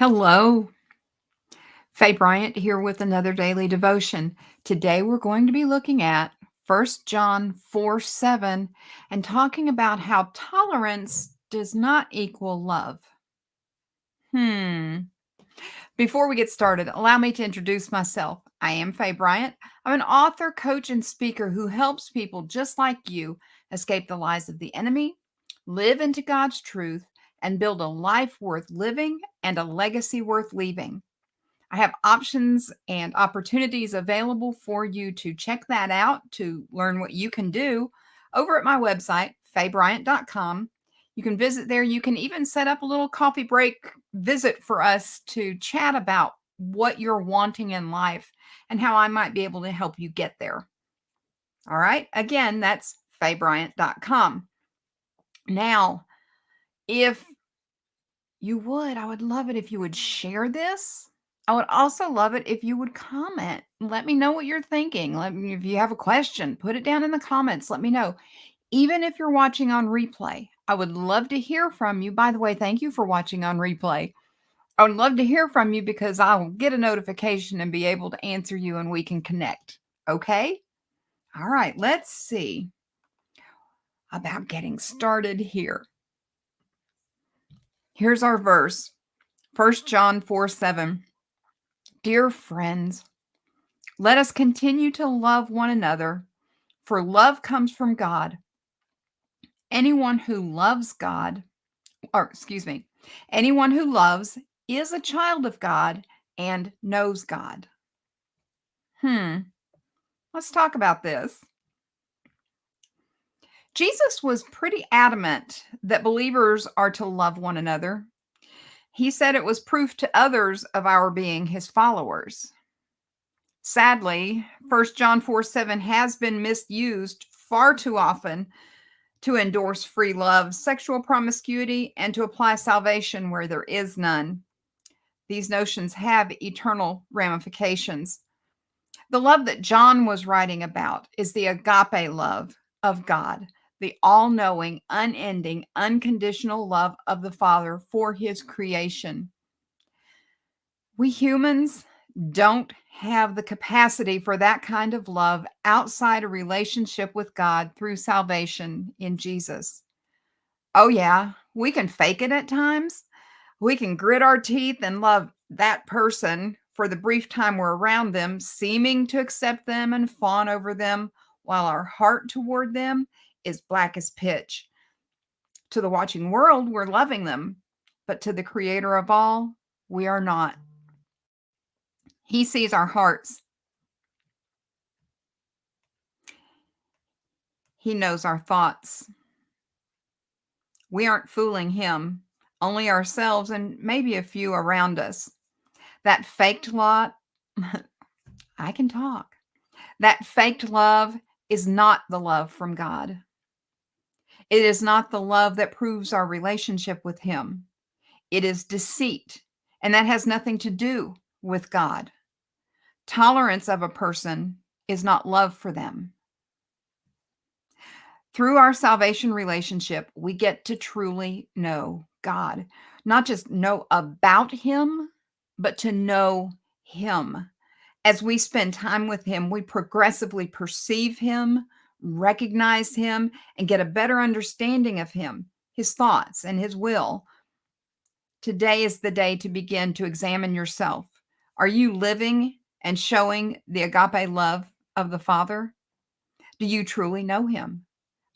Hello, Faye Bryant here with another daily devotion. Today we're going to be looking at 1 John 4:7 and talking about how tolerance does not equal love. Hmm. Before we get started, allow me to introduce myself. I am Faye Bryant. I'm an author, coach, and speaker who helps people just like you escape the lies of the enemy, live into God's truth, and build a life worth living and a legacy worth leaving. I have options and opportunities available for you to check that out to learn what you can do over at my website, faybryant.com. You can visit there. You can even set up a little coffee break visit for us to chat about what you're wanting in life and how I might be able to help you get there. All right. Again, that's faybryant.com. Now, if I would love it if you would share this. I would also love it if you would comment. Let me know what you're thinking. Let me, if you have a question, put it down in the comments. Let me know. Even if you're watching on replay, I would love to hear from you. By the way, thank you for watching on replay. I would love to hear from you because I'll get a notification and be able to answer you and we can connect. Okay? All right, let's see about getting started here. Here's our verse. 1 John 4:7. Dear friends, let us continue to love one another, for love comes from God. Anyone who loves God, or excuse me, anyone who loves is a child of God and knows God. Let's talk about this. Jesus was pretty adamant that believers are to love one another. He said it was proof to others of our being his followers. Sadly, 1 John 4:7 has been misused far too often to endorse free love, sexual promiscuity, and to apply salvation where there is none. These notions have eternal ramifications. The love that John was writing about is the agape love of God, the all knowing, unending, unconditional love of the Father for his creation. We humans don't have the capacity for that kind of love outside a relationship with God through salvation in Jesus. Oh, yeah, we can fake it at times. We can grit our teeth and love that person for the brief time we're around them, seeming to accept them and fawn over them, while our heart toward them is black as pitch. To the watching world, we're loving them, but to the creator of all, we are not. He sees our hearts. He knows our thoughts. We aren't fooling him, only ourselves and maybe a few around us. That faked lot, I can talk. That faked love is not the love from God. It is not the love that proves our relationship with him. It is deceit, and that has nothing to do with God. Tolerance of a person is not love for them. Through our salvation relationship, we get to truly know God, not just know about him, but to know him. As we spend time with him, we progressively perceive him, recognize him, and get a better understanding of him, his thoughts, and his will. Today is the day to begin to examine yourself. Are you living and showing the agape love of the Father? Do you truly know him?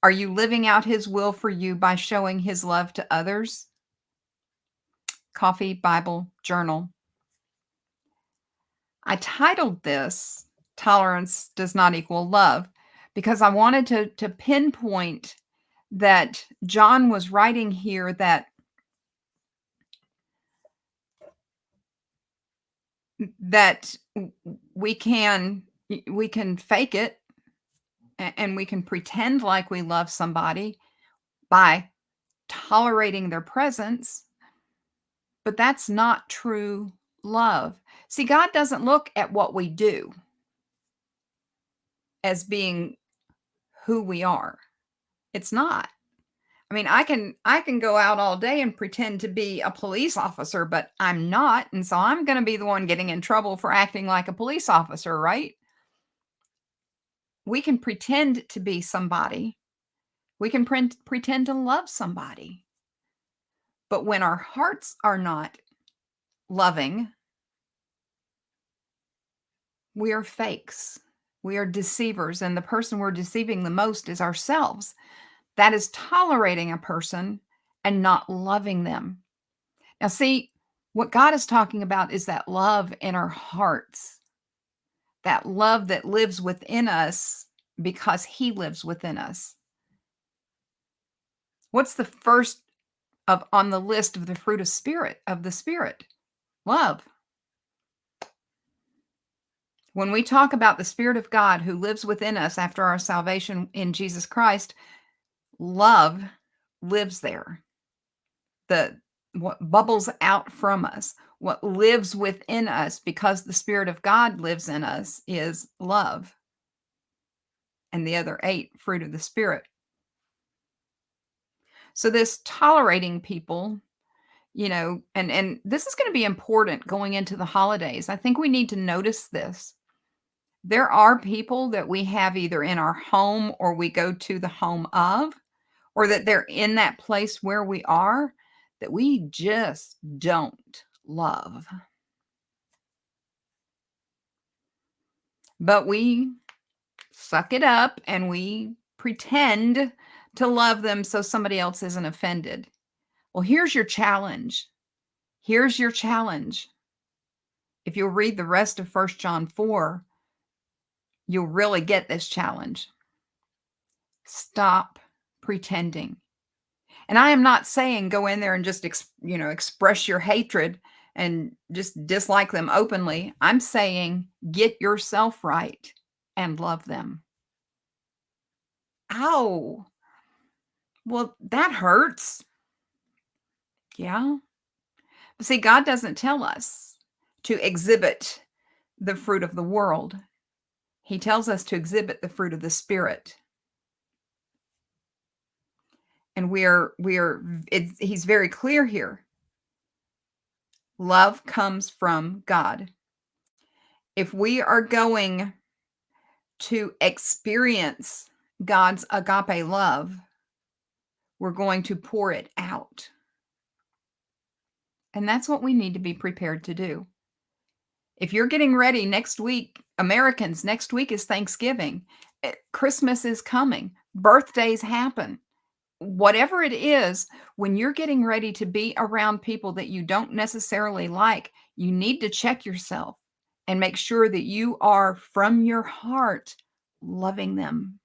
Are you living out his will for you by showing his love to others? Coffee, Bible, journal. I titled this Tolerance Does Not Equal Love because I wanted to pinpoint that John was writing here that we can fake it and we can pretend like we love somebody by tolerating their presence, but that's not true love. See, God doesn't look at what we do as being who we are. It's not. I mean, I can go out all day and pretend to be a police officer, but I'm not, and so I'm gonna be the one getting in trouble for acting like a police officer, right? We can pretend to be somebody. We can pretend to love somebody. But when our hearts are not loving, we are fakes. We are deceivers, and the person we're deceiving the most is ourselves. That is tolerating a person and not loving them. Now, see, what God is talking about is that love in our hearts, that love that lives within us because He lives within us. What's the first of on the list of the fruit of the Spirit? Love. When we talk about the Spirit of God who lives within us after our salvation in Jesus Christ, love lives there. The what bubbles out from us, what lives within us because the Spirit of God lives in us is love and the other 8 fruit of the Spirit. So this tolerating people, and this is going to be important going into the holidays. I think we need to notice this. There are people that we have either in our home or we go to the home of, or that they're in that place where we are that we just don't love. But we suck it up and we pretend to love them so somebody else isn't offended. Well, here's your challenge. Here's your challenge. If you'll read the rest of 1 John 4, you'll really get this challenge. Stop pretending. And I am not saying go in there and just express your hatred and just dislike them openly. I'm saying get yourself right and love them. Ow. Well, that hurts. Yeah. But see, God doesn't tell us to exhibit the fruit of the world. He tells us to exhibit the fruit of the Spirit. And he's very clear here. Love comes from God. If we are going to experience God's agape love, we're going to pour it out. And that's what we need to be prepared to do. If you're getting ready next week, Americans, next week is Thanksgiving. Christmas is coming. Birthdays happen. Whatever it is, when you're getting ready to be around people that you don't necessarily like, you need to check yourself and make sure that you are from your heart loving them.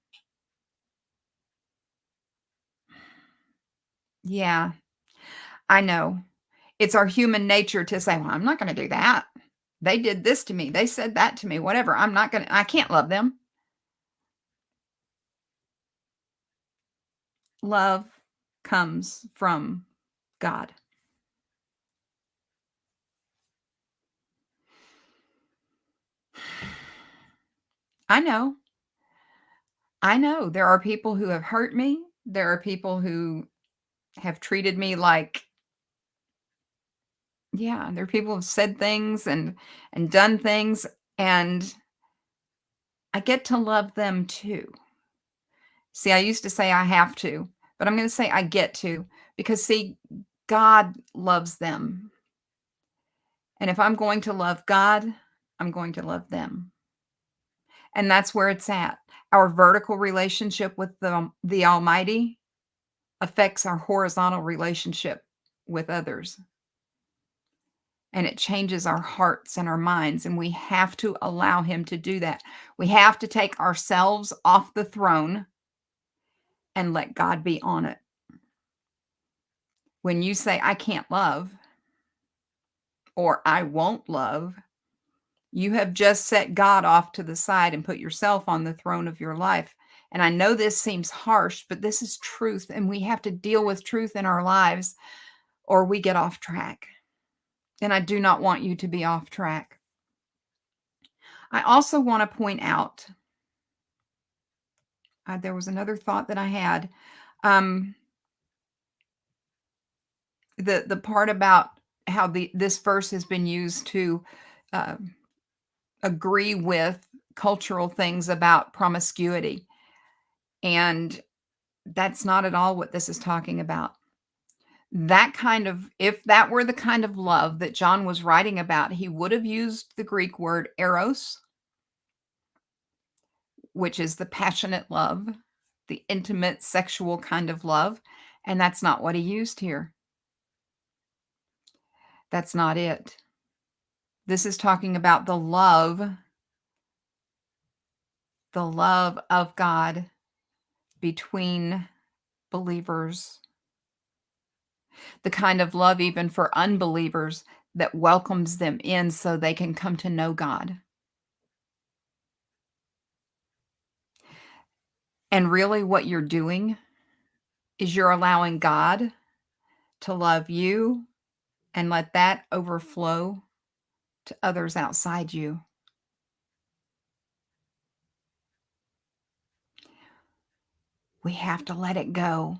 Yeah, I know. It's our human nature to say, well, I'm not going to do that. They did this to me. They said that to me, whatever. I can't love them. Love comes from God. I know. I know. There are people who have hurt me. There are people who have treated me like, yeah, there are people who have said things and done things, and I get to love them too. See, I used to say I have to, but I'm going to say I get to, because see, God loves them. And if I'm going to love God, I'm going to love them. And that's where it's at. Our vertical relationship with the Almighty affects our horizontal relationship with others. And it changes our hearts and our minds. And we have to allow Him to do that. We have to take ourselves off the throne and let God be on it. When you say, I can't love, or I won't love, you have just set God off to the side and put yourself on the throne of your life. And I know this seems harsh, but this is truth. And we have to deal with truth in our lives or we get off track. And I do not want you to be off track. I also want to point out, there was another thought that I had. The part about how this verse has been used to uh, agree with cultural things about promiscuity, and that's not at all what this is talking about. That kind of if that were the kind of love that John was writing about, he would have used the Greek word eros, which is the passionate love, the intimate sexual kind of love, and that's not what he used here. That's not it. This is talking about the love of God between believers, the kind of love even for unbelievers that welcomes them in so they can come to know God. And really, what you're doing is you're allowing God to love you and let that overflow to others outside you. We have to let it go.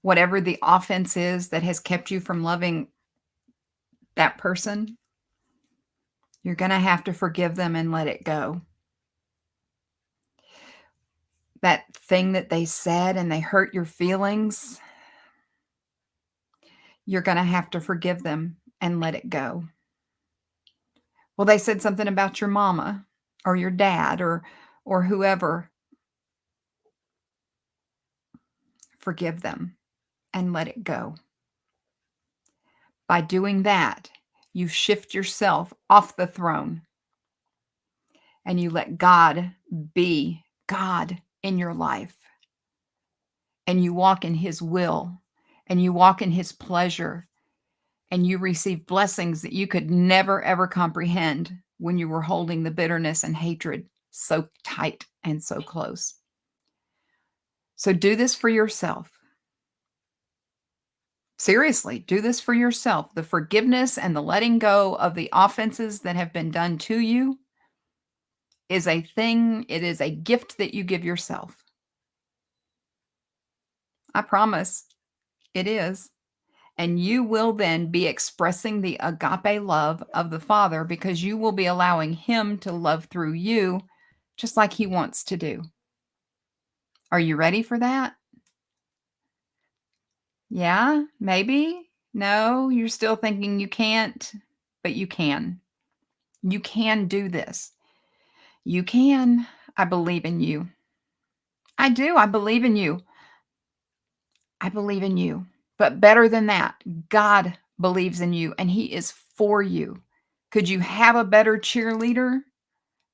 Whatever the offense is that has kept you from loving that person, you're going to have to forgive them and let it go. That thing that they said and they hurt your feelings, you're going to have to forgive them and let it go. Well, they said something about your mama or your dad or whoever. Forgive them and let it go. By doing that, you shift yourself off the throne and you let God be God in your life. And you walk in his will and you walk in his pleasure and you receive blessings that you could never, ever comprehend when you were holding the bitterness and hatred so tight and so close. So do this for yourself. Seriously, do this for yourself. The forgiveness and the letting go of the offenses that have been done to you is a thing, it is a gift that you give yourself. I promise it is. And you will then be expressing the agape love of the Father because you will be allowing him to love through you just like he wants to do. Are you ready for that? Yeah, maybe. No, you're still thinking you can't, but you can. You can do this. You can. I believe in you. I do. I believe in you. I believe in you. But better than that, God believes in you and he is for you. Could you have a better cheerleader?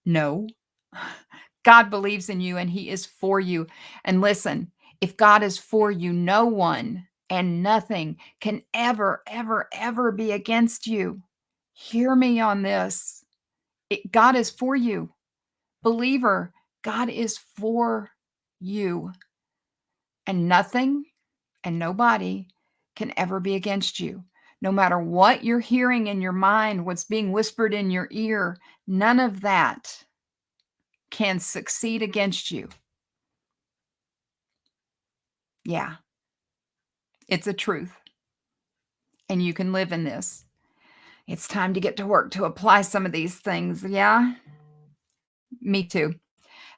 No. God believes in you and he is for you. And listen, if God is for you, no one and nothing can ever, ever, ever be against you. Hear me on this. God is for you. Believer, God is for you. And nothing and nobody can ever be against you. No matter what you're hearing in your mind, what's being whispered in your ear, none of that can succeed against you. Yeah, it's a truth. And you can live in this. It's time to get to work to apply some of these things. Yeah, me too.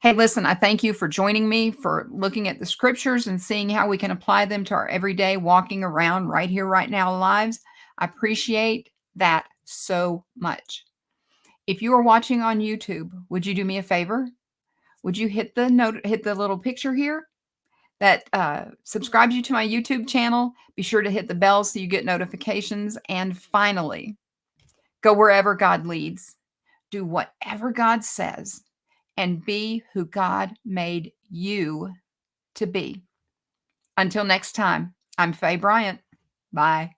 Hey, listen, I thank you for joining me, for looking at the scriptures and seeing how we can apply them to our everyday walking around right here, right now lives. I appreciate that so much. If you are watching on YouTube, would you do me a favor? Would you hit the little picture here that subscribes you to my YouTube channel? Be sure to hit the bell so you get notifications. And finally, go wherever God leads. Do whatever God says and be who God made you to be. Until next time, I'm Faye Bryant. Bye.